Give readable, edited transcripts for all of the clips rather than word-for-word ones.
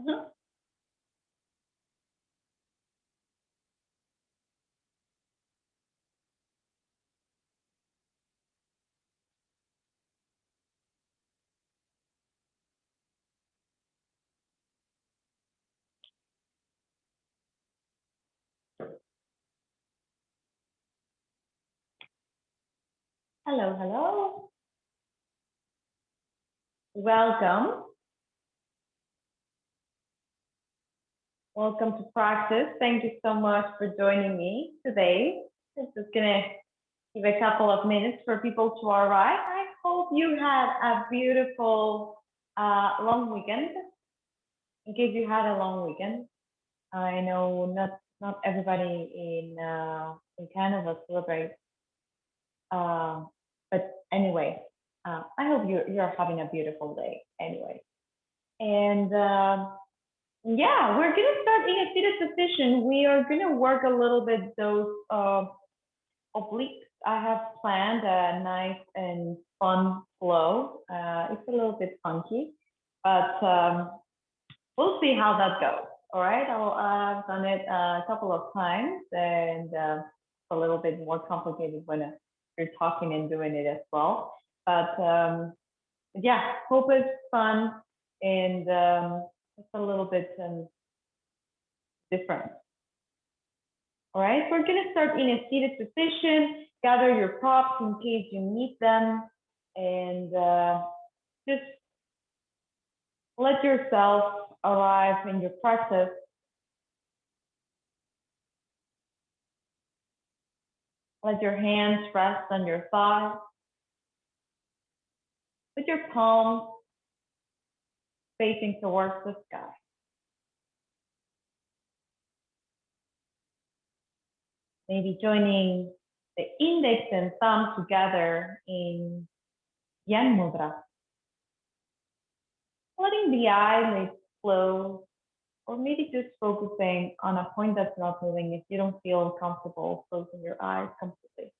Mhm. Hello, hello. Welcome. Welcome to practice. Thank you so much for joining me today. I'm just gonna give a couple of minutes for people to arrive. I hope you had a beautiful long weekend. In case you had a long weekend, I know not everybody in Canada celebrates, but anyway, I hope you're having a beautiful day. Anyway, and yeah, we're gonna start in a seated position. We are gonna work a little bit those obliques. I have planned a nice and fun flow. It's a little bit funky, but we'll see how that goes. All right, I've done it a couple of times, and it's a little bit more complicated when you're talking and doing it as well. But yeah, hope it's fun and it's a little bit different. All right, we're gonna start in a seated position. Gather your props in case you need them, and just let yourself arrive in your practice. Let your hands rest on your thighs. With your palms facing towards the sky. Maybe joining the index and thumb together in Yan Mudra. Letting the eyelids close, or maybe just focusing on a point that's not moving if you don't feel comfortable closing your eyes completely.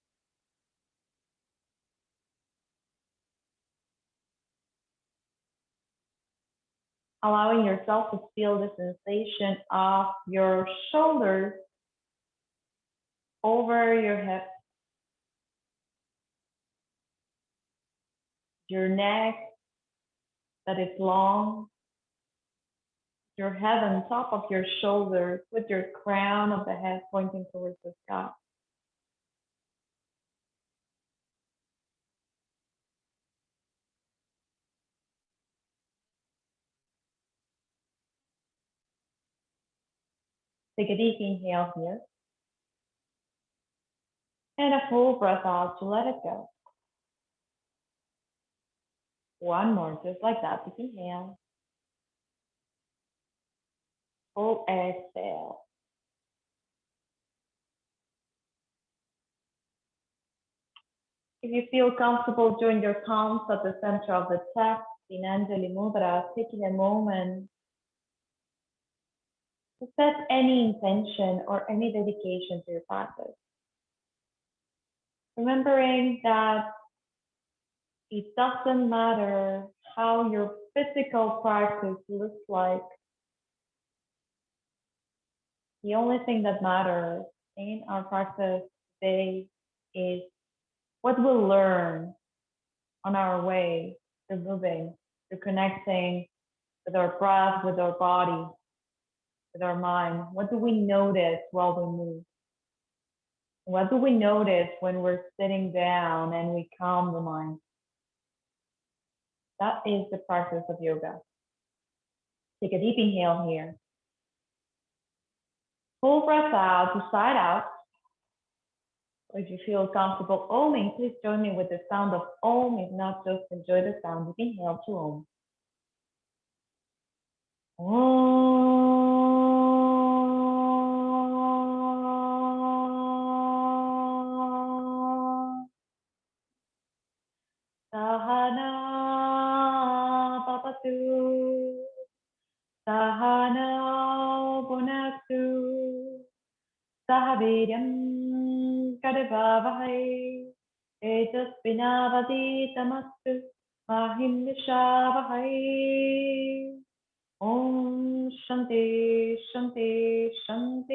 Allowing yourself to feel the sensation of your shoulders over your hips, your neck that is long, your head on top of your shoulders with your crown of the head pointing towards the sky. Take a deep inhale here and a full breath out to let it go. One more, just like that. Deep inhale, full exhale. If you feel comfortable, join your palms at the center of the chest in Anjali Mudra, taking a moment to set any intention or any dedication to your practice. Remembering that it doesn't matter how your physical practice looks like. The only thing that matters in our practice today is what we'll learn on our way to moving, to connecting with our breath, with our body, with our mind. What do we notice while we move? What do we notice when we're sitting down and we calm the mind? That is the practice of yoga. Take a deep inhale here. Full breath out to side out. If you feel comfortable oming, please join me with the sound of Om. If not, just enjoy the sound. Inhale to Om. Om. Sahana Papatu. Sahana Bunatu. Sahaviryam Kadavavahai. Tejasvinavaditamastu Mahim Nishavahai. Om Shanti, Shanti, Shanti.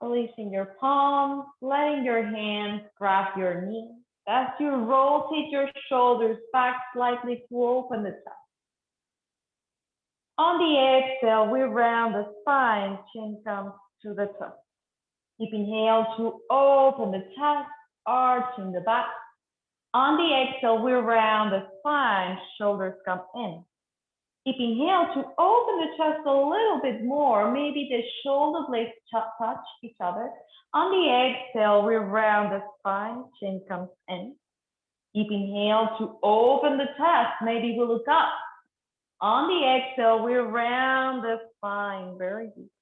Releasing your palms, letting your hands grab your knees. As you rotate your shoulders back slightly to open the chest. On the exhale, we round the spine, chin comes to the top. Deep inhale to open the chest, arching the back. On the exhale, we round the spine, shoulders come in. Deep inhale to open the chest a little bit more. Maybe the shoulder blades touch each other. On the exhale, we round the spine, chin comes in. Deep inhale to open the chest. Maybe we look up. On the exhale, we round the spine very deep.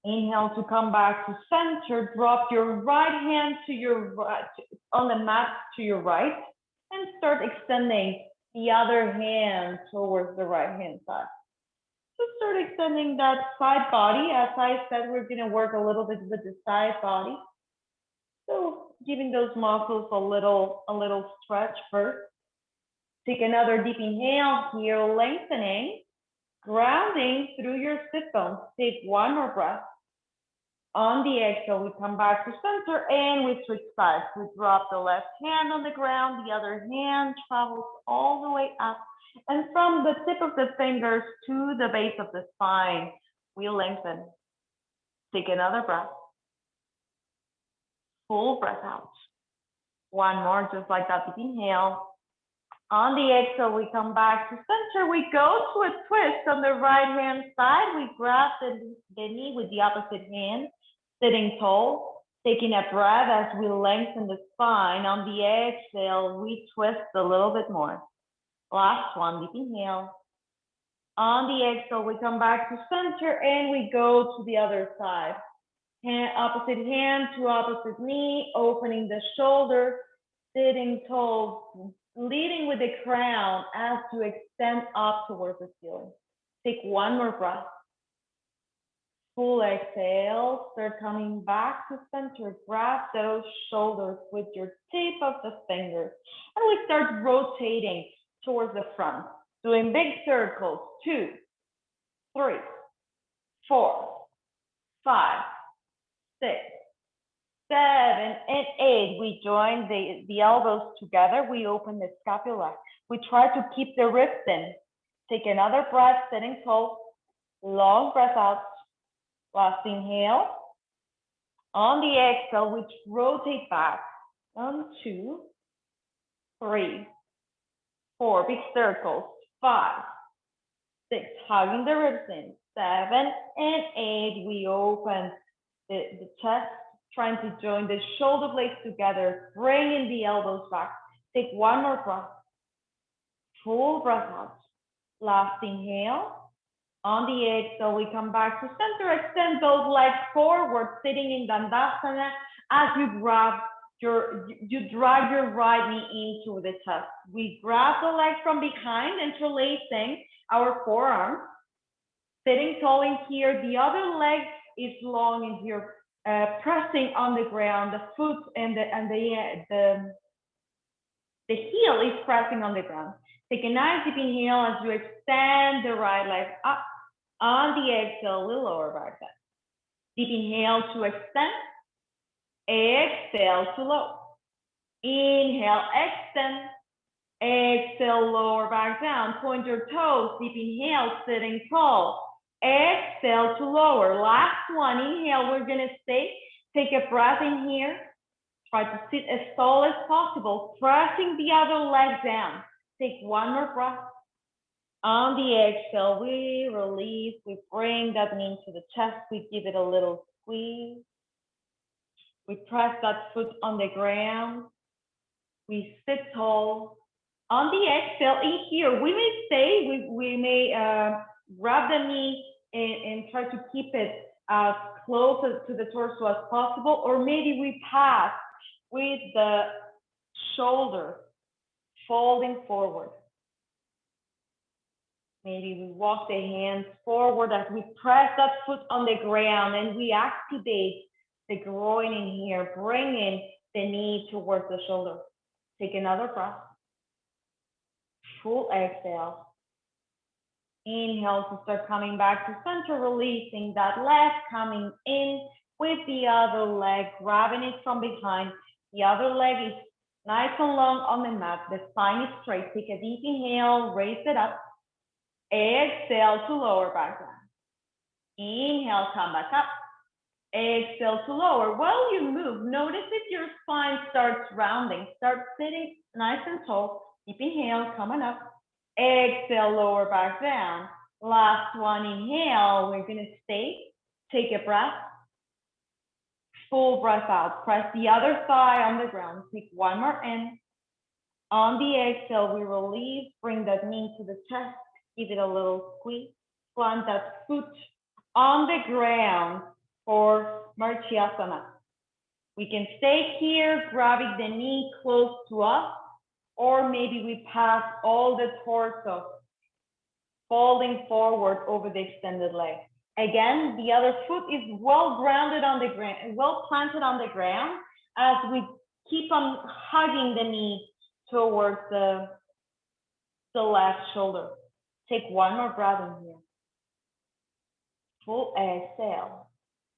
Inhale to come back to center. Drop your right hand to your right, on the mat to your right, and start extending the other hand towards the right hand side. So start extending that side body. As I said, we're going to work a little bit with the side body. So giving those muscles a little stretch first. Take another deep inhale here, lengthening, grounding through your sit bones. Take one more breath. On the exhale, we come back to center and we switch sides. We drop the left hand on the ground, the other hand travels all the way up. And from the tip of the fingers to the base of the spine, we lengthen. Take another breath. Full breath out. One more, just like that, deep inhale. On the exhale, we come back to center. We go to a twist on the right hand side. We grab the knee with the opposite hand, sitting tall, taking a breath as we lengthen the spine. On the exhale, we twist a little bit more. Last one, deep inhale. On the exhale, we come back to center and we go to the other side. Opposite hand to opposite knee, opening the shoulder, sitting tall, leading with the crown as you extend up towards the ceiling. Take one more breath. Full exhale, start coming back to center. Grab those shoulders with your tip of the fingers. And we start rotating towards the front, doing big circles. 2, 3, 4, 5, 6, 7, and 8. We join the elbows together. We open the scapula. We try to keep the ribs in. Take another breath, sitting tall. Long breath out. Last inhale. On the exhale, we rotate back. 1, 2, 3, 4. Big circles. 5, 6. Hugging the ribs in. 7 and 8. We open the chest, trying to join the shoulder blades together, bringing the elbows back. Take one more breath. Full breath out. Last inhale. On the exhale, we come back to center. Extend those legs forward, sitting in Dandasana. As you drag your right knee into the chest. We grab the leg from behind, interlacing our forearms. Sitting tall in here. The other leg is long in here. Pressing on the ground, the foot and the heel is pressing on the ground. Take a nice deep inhale as you extend the right leg up. On the exhale, we lower back down. Deep inhale to extend. Exhale to lower. Inhale, extend. Exhale, lower back down. Point your toes. Deep inhale, sitting tall. Exhale to lower. Last one. Inhale, we're going to stay. Take a breath in here. Try to sit as tall as possible, pressing the other leg down. Take one more breath. On the exhale, we release. We bring that knee to the chest. We give it a little squeeze. We press that foot on the ground. We sit tall. On the exhale, in here, we may stay. We may grab the knee and try to keep it as close to the torso as possible, or maybe we pass with the shoulder folding forward. Maybe we walk the hands forward as we press that foot on the ground and we activate the groin in here, bringing the knee towards the shoulder. Take another breath. Full exhale. Inhale to start coming back to center, releasing that leg, coming in with the other leg, grabbing it from behind. The other leg is nice and long on the mat. The spine is straight. Take a deep inhale, raise it up. Exhale to lower back down. Inhale, come back up. Exhale to lower. While you move, notice if your spine starts rounding. Start sitting nice and tall. Deep inhale, coming up. Exhale, lower back down. Last one, inhale. We're going to stay. Take a breath. Full breath out. Press the other thigh on the ground. Take one more in. On the exhale, we release. Bring that knee to the chest. Give it a little squeeze. Plant that foot on the ground for Marchiasana. We can stay here, grabbing the knee close to us, or maybe we pass all the torso, folding forward over the extended leg. Again, the other foot is well grounded on the ground, well planted on the ground, as we keep on hugging the knee towards the left shoulder. Take one more breath in here. Full exhale.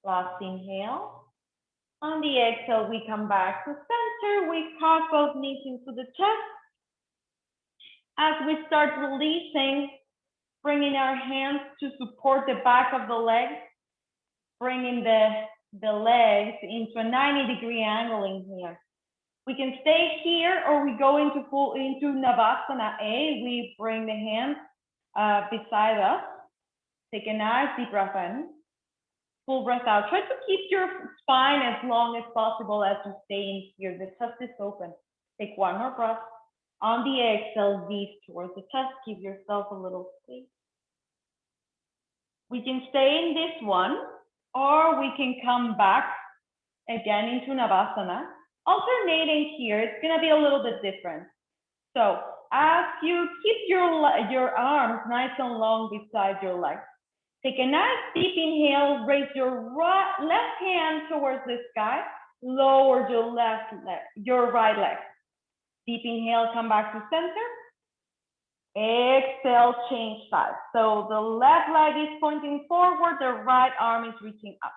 Last inhale. On the exhale, we come back to center. We hug both knees into the chest. As we start releasing, bringing our hands to support the back of the legs, bringing the legs into a 90-degree angle in here. We can stay here, or we go into Navasana A. We bring the hands beside us. Take a nice deep breath in. Full breath out. Try to keep your spine as long as possible as you stay in here. The chest is open. Take one more breath. On the exhale, V towards the chest. Give yourself a little squeeze. We can stay in this one, or we can come back again into Navasana. Alternating here, it's going to be a little bit different. So as you keep your arms nice and long beside your legs, take a nice deep inhale, raise your left hand towards the sky, lower your right leg. Deep inhale, come back to center. Exhale, change sides. So the left leg is pointing forward, the right arm is reaching up.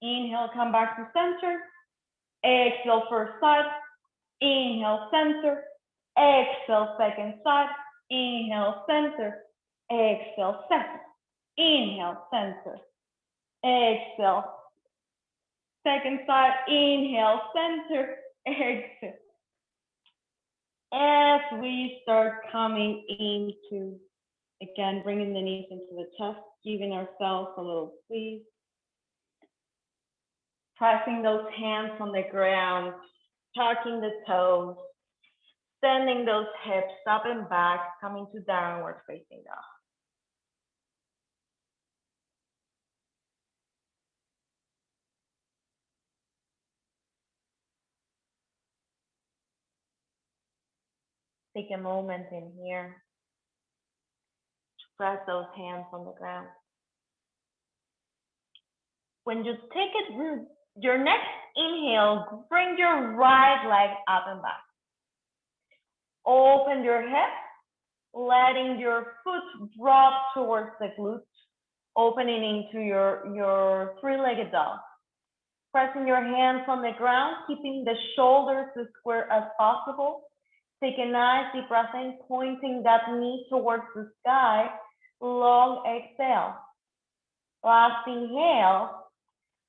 Inhale, come back to center. Exhale, first side. Inhale, center. Exhale, second side. Inhale, center. Exhale, second. Inhale, center. Exhale. Second side. Inhale, center. Exhale. As we start coming into, again, bringing the knees into the chest, giving ourselves a little squeeze. Pressing those hands on the ground, tucking the toes, sending those hips up and back, coming to downward facing dog. Take a moment in here to press those hands on the ground. When you take it, your next inhale, bring your right leg up and back. Open your hips, letting your foot drop towards the glutes, opening into your three-legged dog. Pressing your hands on the ground, keeping the shoulders as square as possible. Take a nice deep breath in, pointing that knee towards the sky. Long exhale. Last inhale.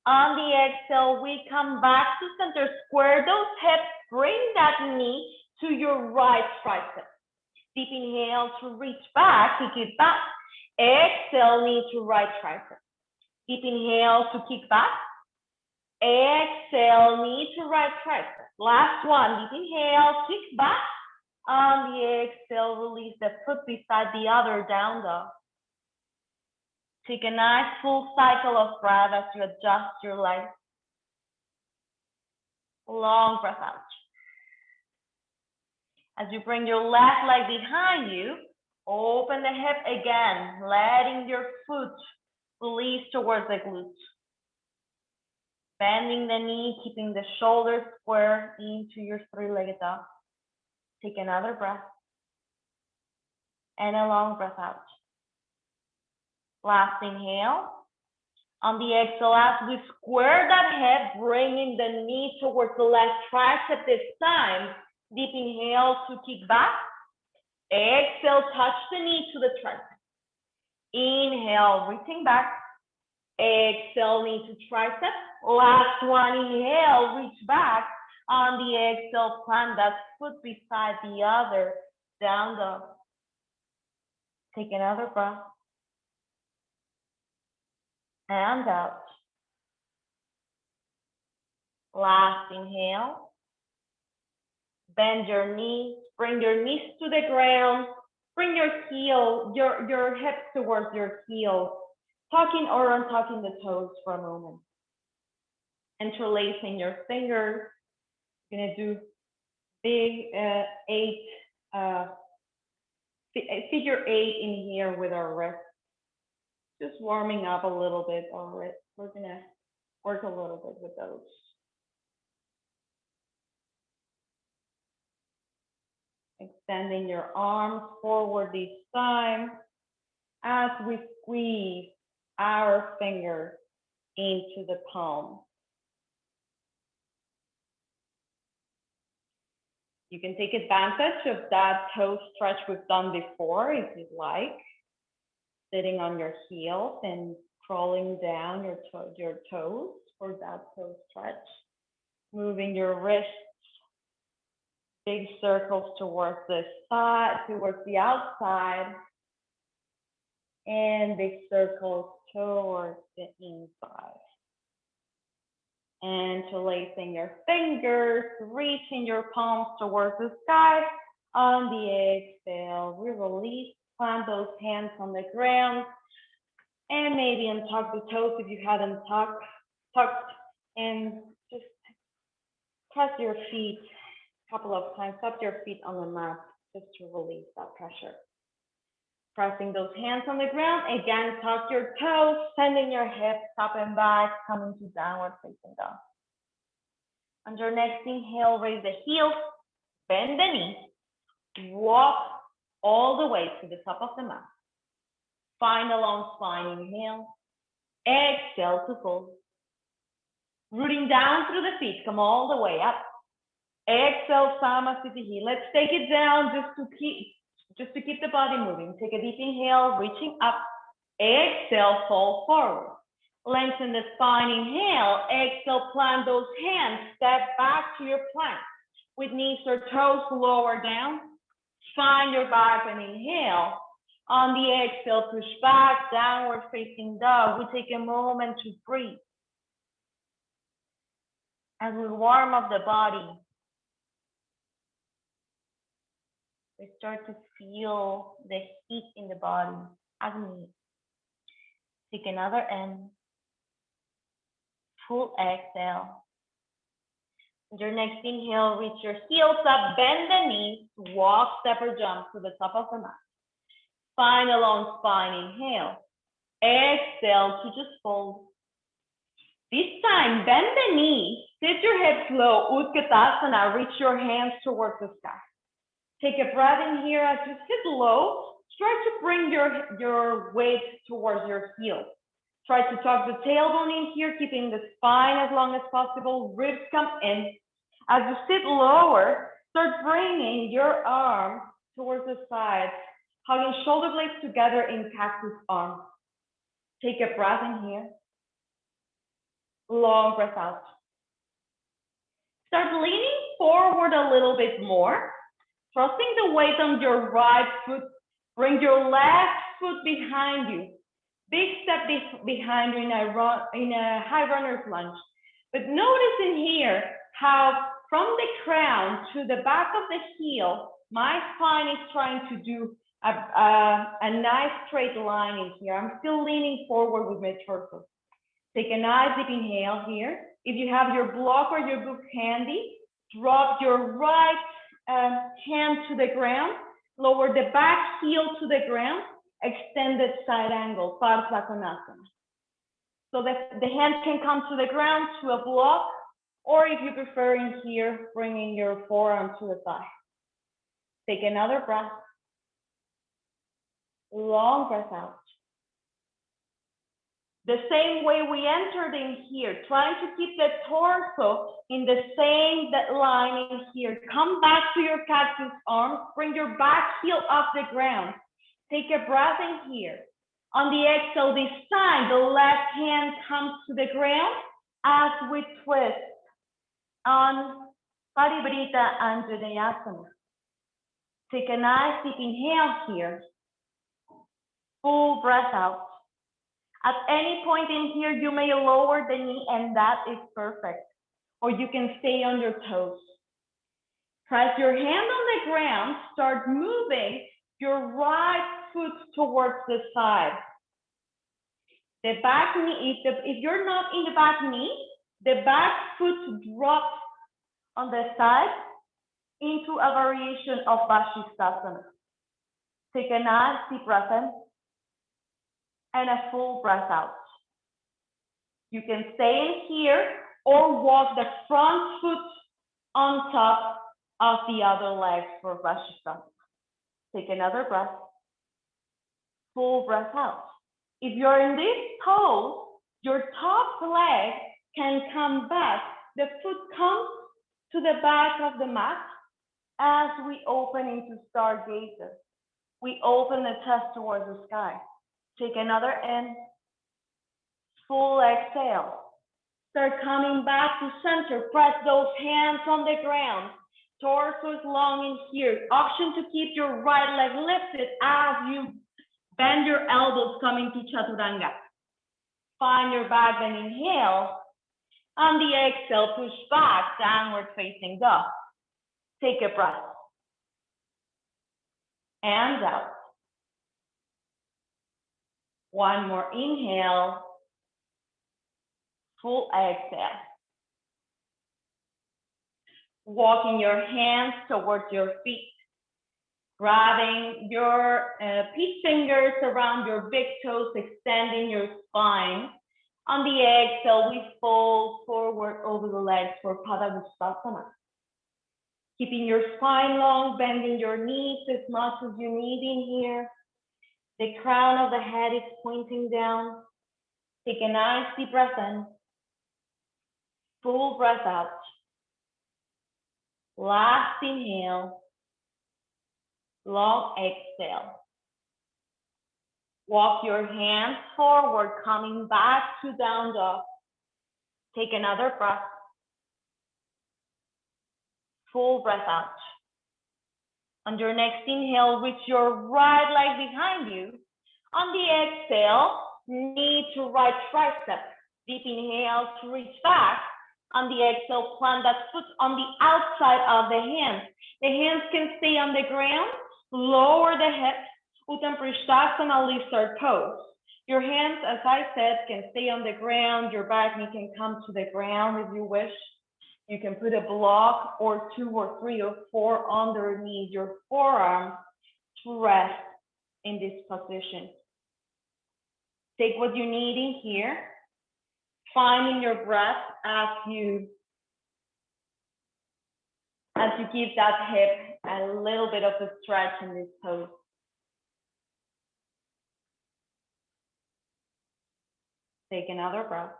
On the exhale, we come back to center. Square those hips. Bring that knee to your right tricep. Deep inhale to reach back, kick it back. Exhale, knee to right tricep. Deep inhale to kick back. Exhale, knee to right tricep. Last one, deep inhale, kick back. On the exhale, release the foot beside the other down dog. Take a nice full cycle of breath as you adjust your legs. Long breath out. As you bring your left leg behind you, open the hip again, letting your foot release towards the glutes. Bending the knee, keeping the shoulders square into your three-legged dog. Take another breath. and a long breath out. Last inhale. On the exhale, as we square that head, bringing the knee towards the left tricep this time. Deep inhale to kick back. Exhale, touch the knee to the tricep. Inhale, reaching back. Exhale, knee to tricep. Last one, inhale, reach back. On the exhale, plant that foot beside the other. Down dog. Take another breath. And out. Last inhale. Bend your knees, bring your knees to the ground, bring your heel, your hips towards your heels, tucking or untucking the toes for a moment. Interlacing your fingers. You're gonna do big figure 8 in here with our wrists. Just warming up a little bit our wrists. We're gonna work a little bit with those. Extending your arms forward this time as we squeeze our fingers into the palm. You can take advantage of that toe stretch we've done before if you'd like. Sitting on your heels and crawling down your toes for that toe stretch. Moving your wrists. Big circles towards the side, towards the outside, and big circles towards the inside. Interlacing your fingers, reaching your palms towards the sky. On the exhale, we release, plant those hands on the ground, and maybe untuck the toes if you haven't tucked, and just press your feet couple of times, tap your feet on the mat just to release that pressure. Pressing those hands on the ground, again, tuck your toes, sending your hips up and back, coming to downward facing dog. On your next inhale, raise the heels, bend the knees, walk all the way to the top of the mat. Find a long spine, inhale, exhale to fold. Rooting down through the feet, come all the way up. Exhale, Samasthiti. Let's take it down just to keep the body moving. Take a deep inhale, reaching up. Exhale, fall forward. Lengthen the spine, inhale. Exhale, plant those hands. Step back to your plank. With knees or toes lower down. Find your back and inhale. On the exhale, push back, downward facing dog. We take a moment to breathe. As we warm up the body, we start to feel the heat in the body as we take another in. Full exhale. Your next inhale, reach your heels up, bend the knees, walk, step or jump to the top of the mat. Find a long spine, inhale. Exhale to just fold. This time, bend the knees, sit your hips low, Utkatasana, reach your hands towards the sky. Take a breath in here as you sit low. Try to bring your weight towards your heels. Try to tuck the tailbone in here, keeping the spine as long as possible. Ribs come in. As you sit lower, start bringing your arms towards the sides, hugging shoulder blades together in cactus arms. Take a breath in here. Long breath out. Start leaning forward a little bit more. Trusting the weight on your right foot, bring your left foot behind you. Big step behind you in a high runner's lunge. But notice in here how from the crown to the back of the heel, my spine is trying to do a nice straight line in here. I'm still leaning forward with my torso. Take a nice deep inhale here. If you have your block or your book handy, drop your right hand to the ground, lower the back heel to the ground, extended side angle, Parsva Konasana. So that the hand can come to the ground to a block, or if you prefer in here, bringing your forearm to the thigh. Take another breath. Long breath out. The same way we entered in here, trying to keep the torso in the same line in here. Come back to your cactus arms, bring your back heel off the ground. Take a breath in here. On the exhale, this time, the left hand comes to the ground as we twist on Parivrtta Anjaneyasana. Take a nice deep inhale here. Full breath out. At any point in here, you may lower the knee, and that is perfect. Or you can stay on your toes. Press your hand on the ground. Start moving your right foot towards the side. The back knee, if you're not in the back knee, the back foot drops on the side into a variation of Vashisthasana. Take a nice deep breath in and a full breath out. You can stay in here or walk the front foot on top of the other leg for Vashisthasana. Take another breath. Full breath out. If you're in this pose, your top leg can come back. The foot comes to the back of the mat as we open into stargazer. We open the chest towards the sky. Take another in. Full exhale. Start coming back to center. Press those hands on the ground. Torso is long in here. Option to keep your right leg lifted as you bend your elbows coming to Chaturanga. Find your back and inhale. On the exhale, push back, downward facing dog. Take a breath. And out. One more inhale. Full exhale. Walking your hands towards your feet. Grabbing your peach fingers around your big toes, extending your spine. On the exhale, we fold forward over the legs for Padangusthasana. Keeping your spine long, bending your knees as much as you need in here. The crown of the head is pointing down. Take a nice deep breath in. Full breath out. Last inhale. Long exhale. Walk your hands forward, coming back to down dog. Take another breath. Full breath out. On your next inhale, reach your right leg behind you. On the exhale, knee to right tricep. Deep inhale to reach back. On the exhale, plant that foot on the outside of the hands. The hands can stay on the ground. Lower the hips. Uttanapristhasana lifts our toes. Your hands, as I said, can stay on the ground. Your back knee can come to the ground if you wish. You can put a block or 2 or 3 or 4 underneath your forearm to rest in this position. Take what you need in here. Finding your breath as you give that hip a little bit of a stretch in this pose. Take another breath.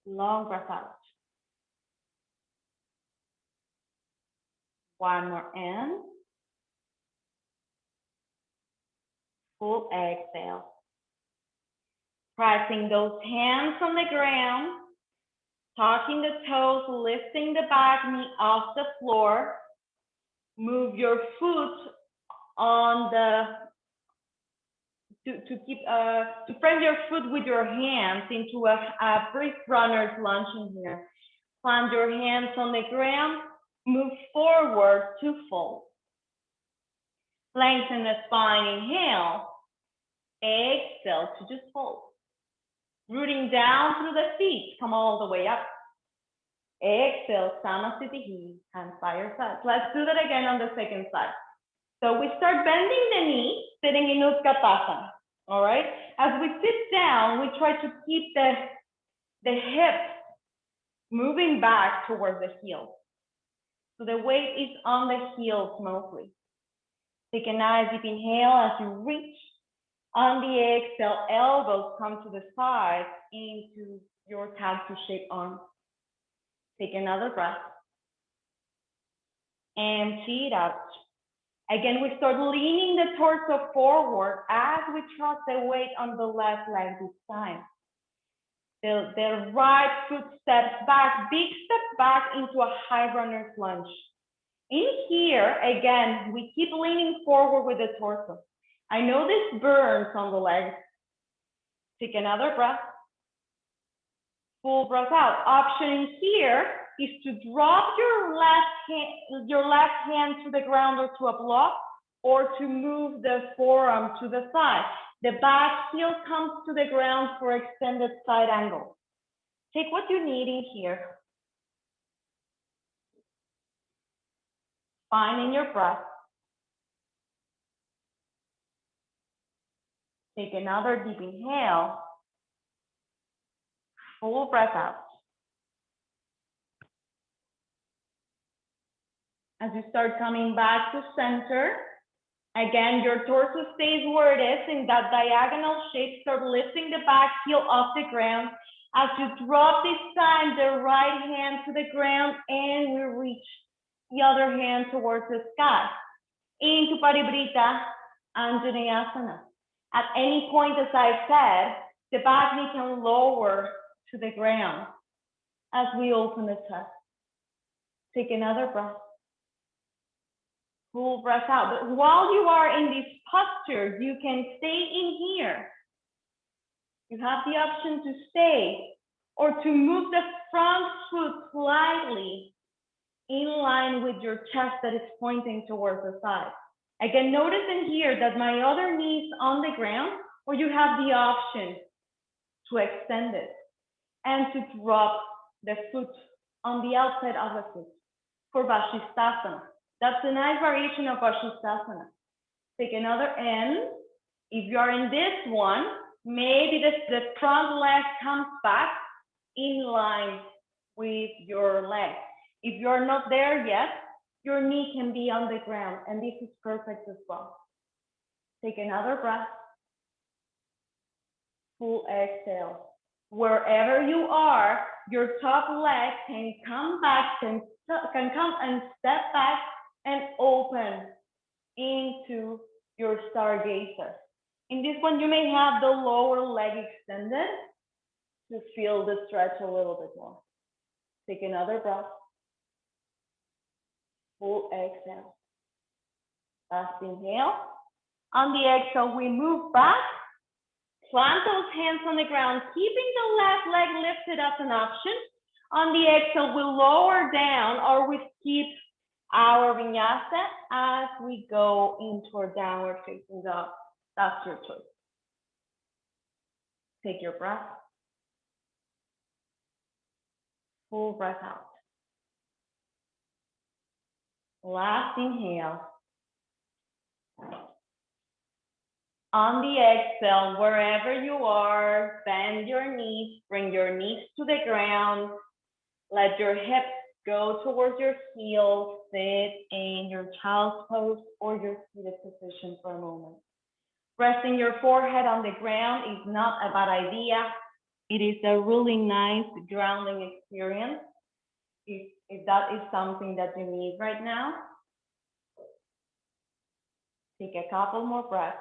Long breath out. One more in. Full exhale. Pressing those hands on the ground. Tucking the toes, lifting the back knee off the floor. Move your foot on the, to frame your foot with your hands into a brisk runner's lunge in here. Plant your hands on the ground, move forward to fold. Lengthen the spine, inhale. Exhale to just fold. Rooting down through the feet, come all the way up. Exhale, Samasthiti, hands by your side. Let's do that again on the second side. So we start bending the knee, sitting in Utkatasana, all right? As we sit down, we try to keep the hips moving back towards the heels. So the weight is on the heels mostly. Take a nice deep inhale as you reach. On the exhale, elbows come to the side into your cactus shaped arms. Take another breath. Empty it out. Again, we start leaning the torso forward as we trust the weight on the left leg this time. The right foot steps back, big step back into a high runner's lunge. In here, again, we keep leaning forward with the torso. I know this burns on the legs. Take another breath. Full breath out. Option here is to drop your left hand to the ground or to a block, or to move the forearm to the side. The back heel comes to the ground for extended side angle. Take what you need in here. Finding your breath. Take another deep inhale. Full breath out. As you start coming back to center, again, your torso stays where it is in that diagonal shape. Start lifting the back heel off the ground. As you drop this time, the right hand to the ground, and we reach the other hand towards the sky. Into Parivrtta Anjaneyasana. At any point, as I said, the back knee can lower to the ground as we open the chest. Take another breath. Full breath out. But while you are in this posture, you can stay in here. You have the option to stay or to move the front foot slightly in line with your chest that is pointing towards the side. Again, notice in here that my other knee is on the ground, or you have the option to extend it and to drop the foot on the outside of the foot for Vashisthasana. That's a nice variation of Vashisthasana. Take another in. If you are in this one, maybe the front leg comes back in line with your leg. If you're not there yet, your knee can be on the ground, and this is perfect as well. Take another breath. Full exhale. Wherever you are, your top leg can come back, can come and step back and open into your stargazer. In this one, you may have the lower leg extended to feel the stretch a little bit more. Take another breath. Full exhale. Last inhale. On the exhale, we move back. Plant those hands on the ground, keeping the left leg lifted as an option. On the exhale, we lower down or we skip our vinyasa as we go into our downward facing dog. That's your choice. Take your breath. Full breath out. Last inhale. On the exhale, wherever you are, bend your knees, bring your knees to the ground. Let your hips go towards your heels, sit in your child's pose or your seated position for a moment. Resting your forehead on the ground is not a bad idea. It is a really nice grounding experience. If that is something that you need right now, take a couple more breaths.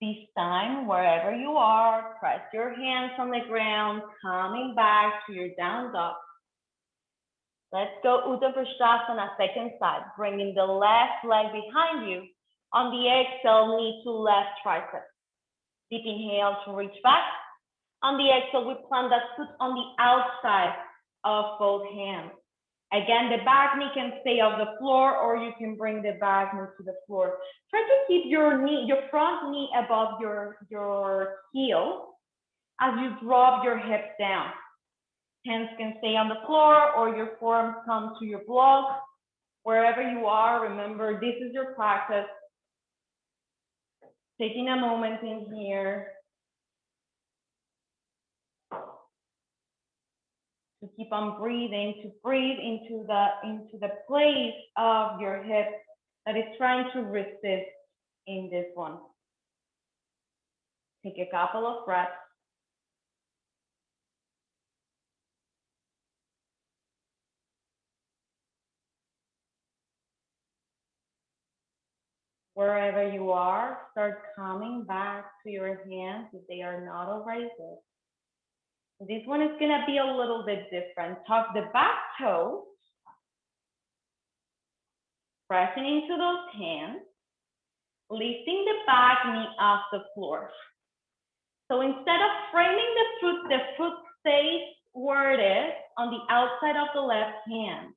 This time, wherever you are, press your hands on the ground, coming back to your down dog. Let's go Uttam Prishthasana, second side, bringing the left leg behind you. On the exhale, knee to left tricep. Deep inhale to reach back. On the exhale, we plant that foot on the outside of both hands. Again, the back knee can stay off the floor, or you can bring the back knee to the floor. Try to keep your front knee above your heel as you drop your hips down. Hands can stay on the floor, or your forearms come to your block. Wherever you are, remember, this is your practice. Taking a moment in here to keep on breathing, to breathe into the place of your hip that is trying to resist in this one. Take a couple of breaths. Wherever you are, start coming back to your hands if they are not already there. This one is gonna be a little bit different. Tuck the back toe, pressing into those hands, lifting the back knee off the floor. So instead of framing the foot stays where it is on the outside of the left hand.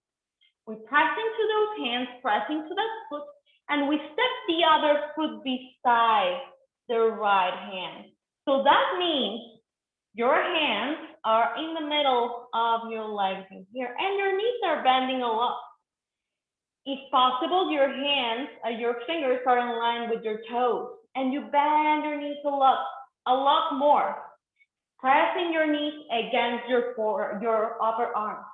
We press into those hands, pressing to that foot, and we step the other foot beside the right hand. So that means your hands are in the middle of your legs in here, and your knees are bending a lot. If possible, your hands, your fingers are in line with your toes, and you bend your knees a lot more, pressing your knees against your upper arm.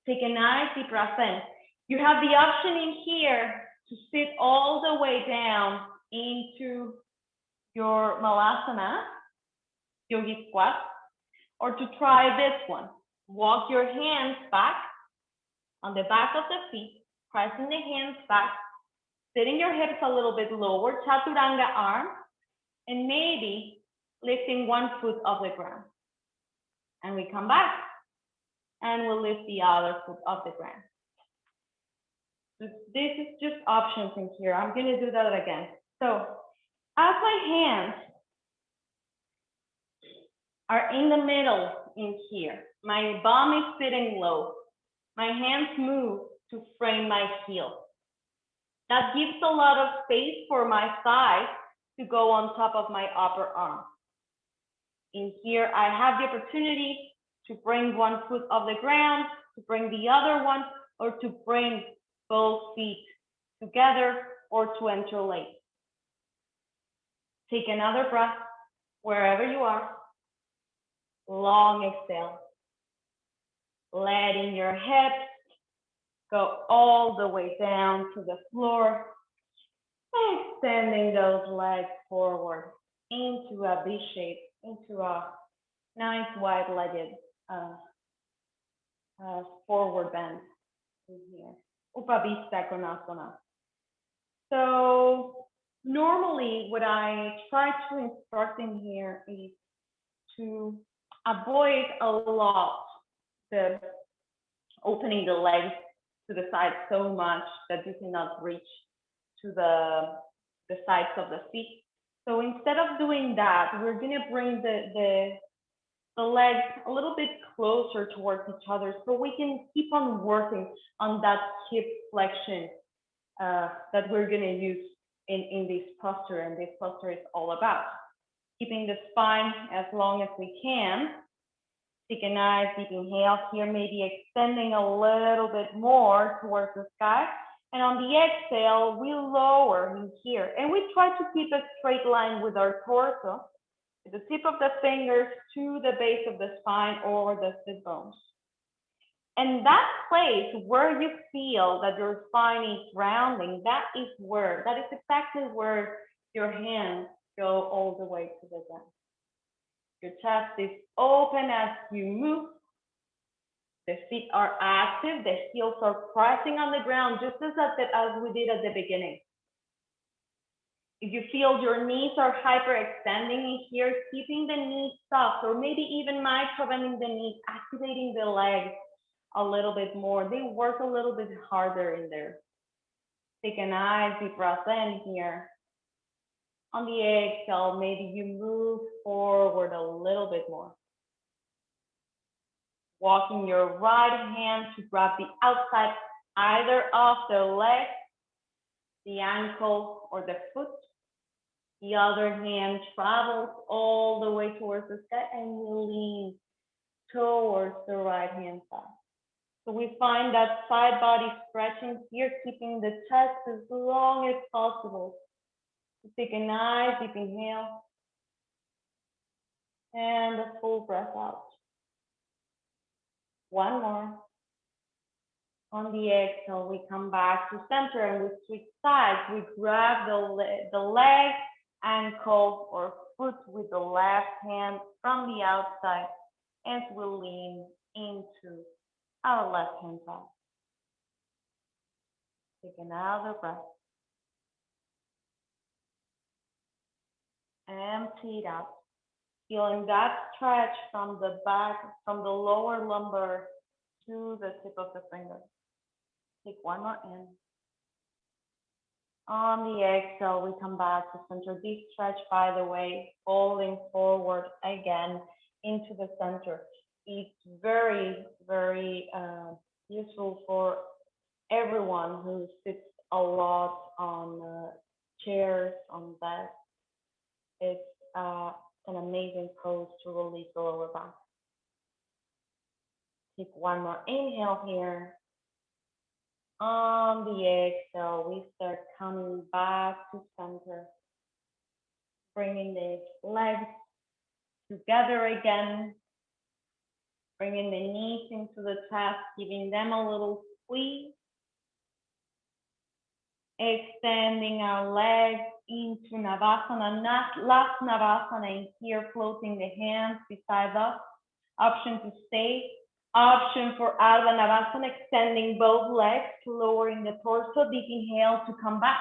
Take a nice deep breath in. You have the option in here to sit all the way down into your Malasana, yogi squat, or to try this one. Walk your hands back on the back of the feet, pressing the hands back, sitting your hips a little bit lower, chaturanga arm, and maybe lifting one foot off the ground. And we come back, and we'll lift the other foot off the ground. This is just options in here. I'm gonna do that again. So as my hands are in the middle in here, my bum is sitting low. My hands move to frame my heel. That gives a lot of space for my thighs to go on top of my upper arm. In here, I have the opportunity to bring one foot off the ground, to bring the other one, or to bring both feet together or to interlace. Take another breath wherever you are. Long exhale. Letting your hips go all the way down to the floor. Extending those legs forward into a V shape, into a nice wide-legged forward bend in here. Upavista Konasana. So normally what I try to instruct in here is to avoid a lot the opening the legs to the side so much that you cannot reach to the sides of the feet. So instead of doing that, we're gonna bring the legs a little bit closer towards each other so we can keep on working on that hip flexion that we're gonna use in this posture. And this posture is all about keeping the spine as long as we can. Take a nice deep inhale here, maybe extending a little bit more towards the sky. And on the exhale, we lower in here. And we try to keep a straight line with our torso, the tip of the fingers to the base of the spine or the sit bones. And that place where you feel that your spine is rounding, that is exactly where your hands go all the way to the ground. Your chest is open as you move. The feet are active, the heels are pressing on the ground, just as we did at the beginning. If you feel your knees are hyperextending in here, keeping the knees soft, or maybe even micro-bending the knees, activating the legs a little bit more. They work a little bit harder in there. Take a nice deep breath in here. On the exhale, maybe you move forward a little bit more. Walking your right hand to grab the outside either of the leg, the ankle, or the foot. The other hand travels all the way towards the sky and you lean towards the right hand side. So we find that side body stretching here, keeping the chest as long as possible. Take a nice deep inhale and a full breath out. One more. On the exhale, we come back to center and we switch sides. We grab the leg, ankle, or foot with the left hand from the outside as we lean into our left hand side. Take another breath. Empty it out. Feeling that stretch from the back, from the lower lumbar to the tip of the finger. Take one more in. On the exhale, we come back to center. Deep stretch, by the way, folding forward again into the center. It's very, very useful for everyone who sits a lot on chairs, on desks. It's an amazing pose to release the lower back. Take one more inhale here. On the exhale, we start coming back to center, bringing the legs together again, bringing the knees into the chest, giving them a little squeeze, extending our legs into Navasana, last Navasana, and here floating the hands beside us. Option to stay. Option for Ardha Navasana, extending both legs, lowering the torso. Deep inhale to come back.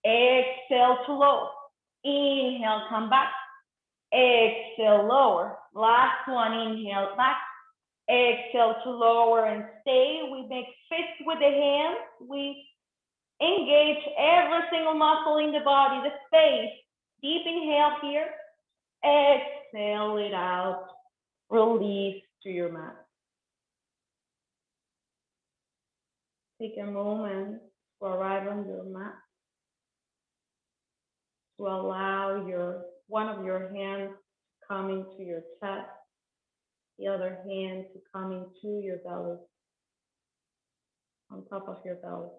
Exhale to lower. Inhale, come back. Exhale, lower. Last one, inhale back. Exhale to lower and stay. We make fists with the hands. We engage every single muscle in the body, the face. Deep inhale here. Exhale it out. Release to your mat. Take a moment to arrive on your mat, to allow one of your hands to come into your chest, the other hand to come into your belly, on top of your belly.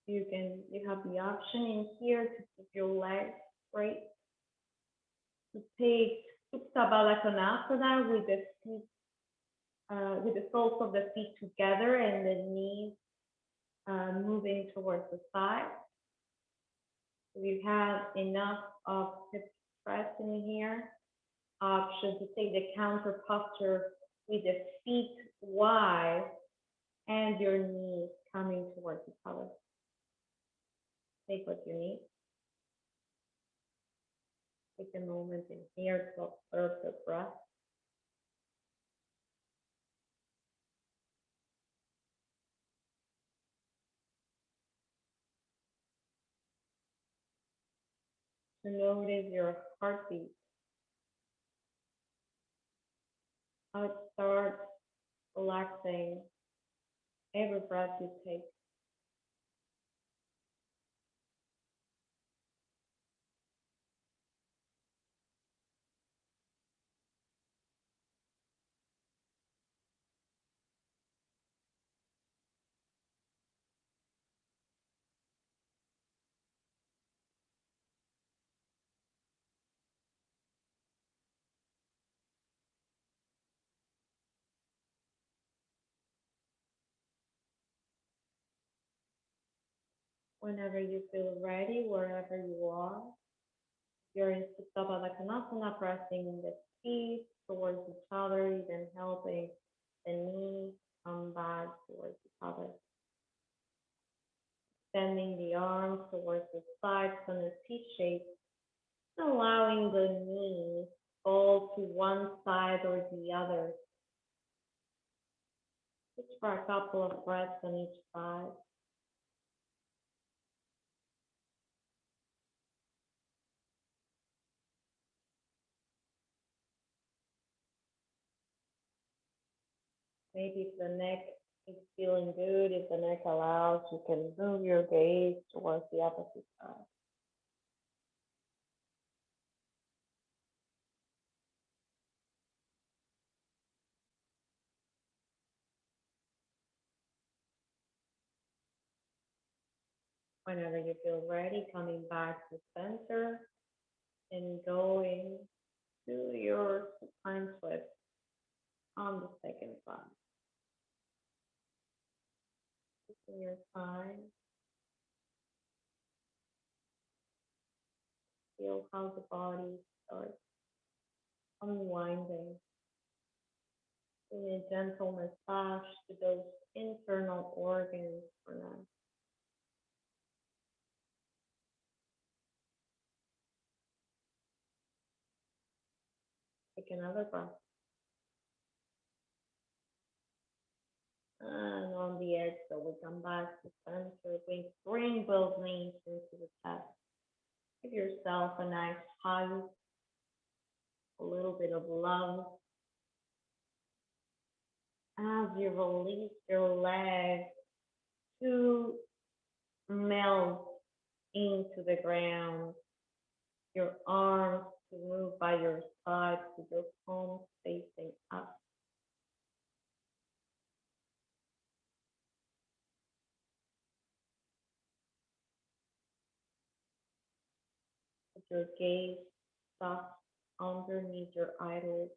You have the option in here to keep your legs straight, to take Supta Baddha Konasana with the feet, with the soles of the feet together and the knees moving towards the side. If you have enough of hip press in here, option to take the counter posture with the feet wide and your knees coming towards each other. Take what you need. Take a moment in here to observe the breath. To notice your heartbeat. How it starts relaxing every breath you take. Whenever you feel ready, wherever you are, you're in Supta Baddha Konasana, pressing the feet towards each other, even helping the knees come back towards each other. Extending the arms towards the sides on a T shape, allowing the knees fall to one side or the other. Just for a couple of breaths on each side. Maybe if the neck is feeling good, if the neck allows, you can move your gaze towards the opposite side. Whenever you feel ready, coming back to center and going to your supine twist on the second side. Taking your time, feel how the body starts unwinding, doing a gentle massage to those internal organs for now. Take another breath. And on the exhale, we come back to center. Bring both knees into the chest. Give yourself a nice hug, a little bit of love. As you release your legs to melt into the ground, your arms to move by your side with your palms facing up. With your gaze soft underneath your eyelids.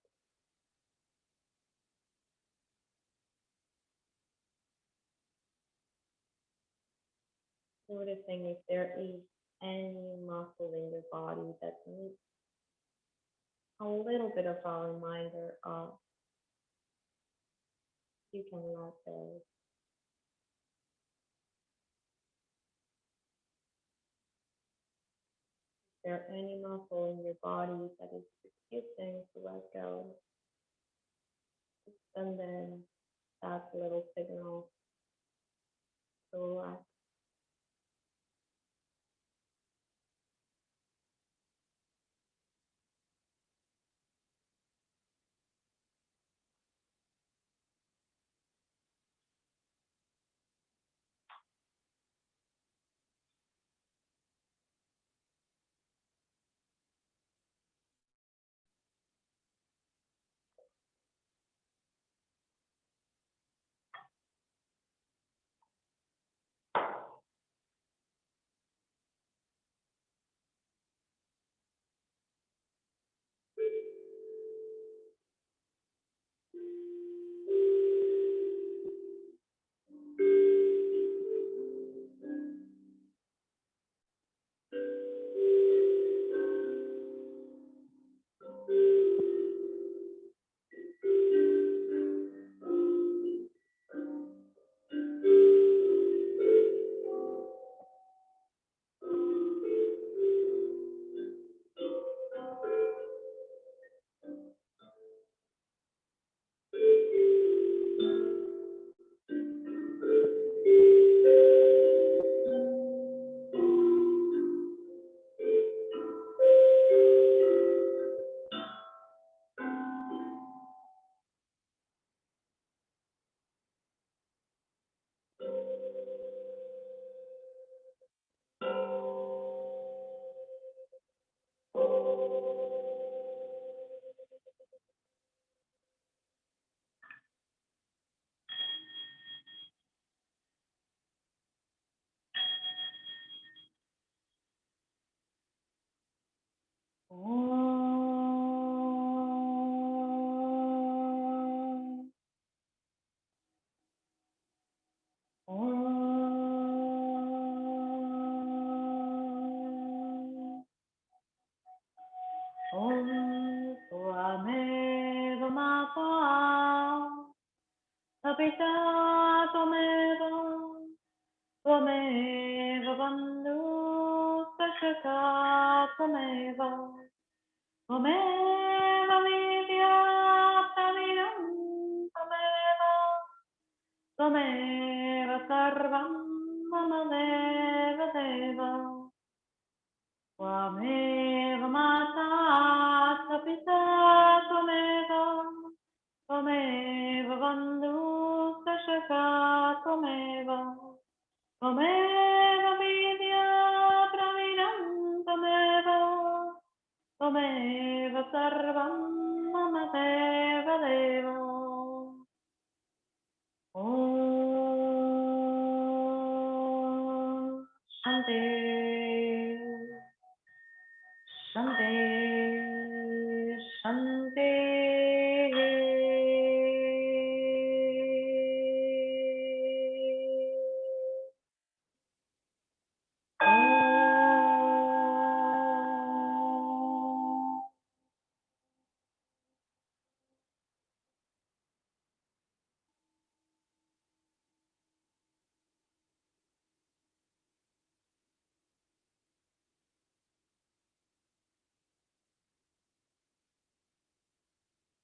Noticing if there is any muscle in your body that needs a little bit of a reminder of you can let go. Is there any muscle in your body that is refusing to let go? And then that little signal to relax. Om Swameva Mata Tapita Twameva Twameva Bandhu Sashaka Twameva Twameva Vidya Pravidam Twameva Twameva Sarvam Mama Deva Deva Twameva Mata Tapita Twameva Twameva Bandhu Sashaka Twameva Twameva Vidya Pravidam Twameva Twameva Sarvam Mama Deva Deva Om Shanti. Shanti. Shanti.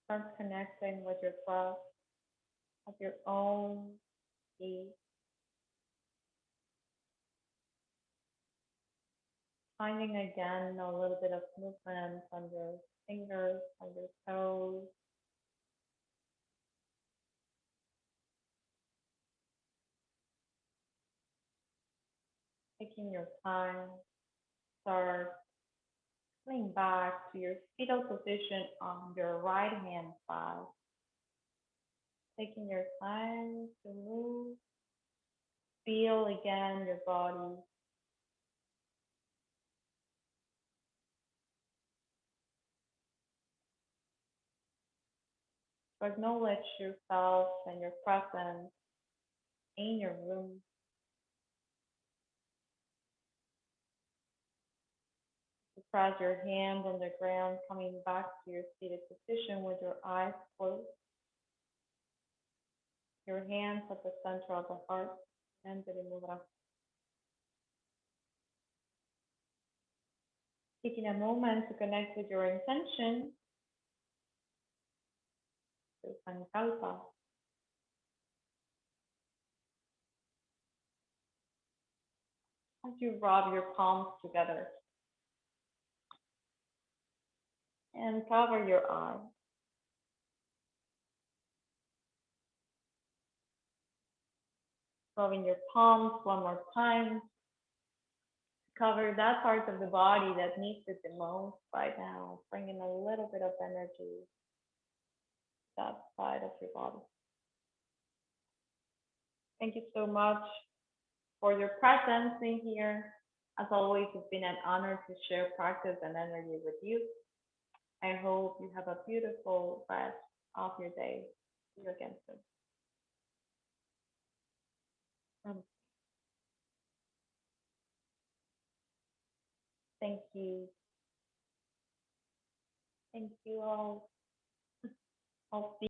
Start connecting with your breath at your own pace, finding again a little bit of movement on your fingers, on your toes, taking your time. Start coming back to your fetal position on your right hand side, taking your time to move, feel again your body. To acknowledge yourself and your presence in your room. To press your hand on the ground, coming back to your seated position with your eyes closed, your hands at the center of the heart, and the mudra. Taking a moment to connect with your intention, to Sankalpa. As you rub your palms together and cover your eyes, rubbing your palms one more time, cover that part of the body that needs it the most right now, bringing a little bit of energy to that side of your body. Thank you so much for your presence in here. As always, it's been an honor to share practice and energy with you. I hope you have a beautiful rest of your day. See you again soon. Thank you. Thank you all. I'll see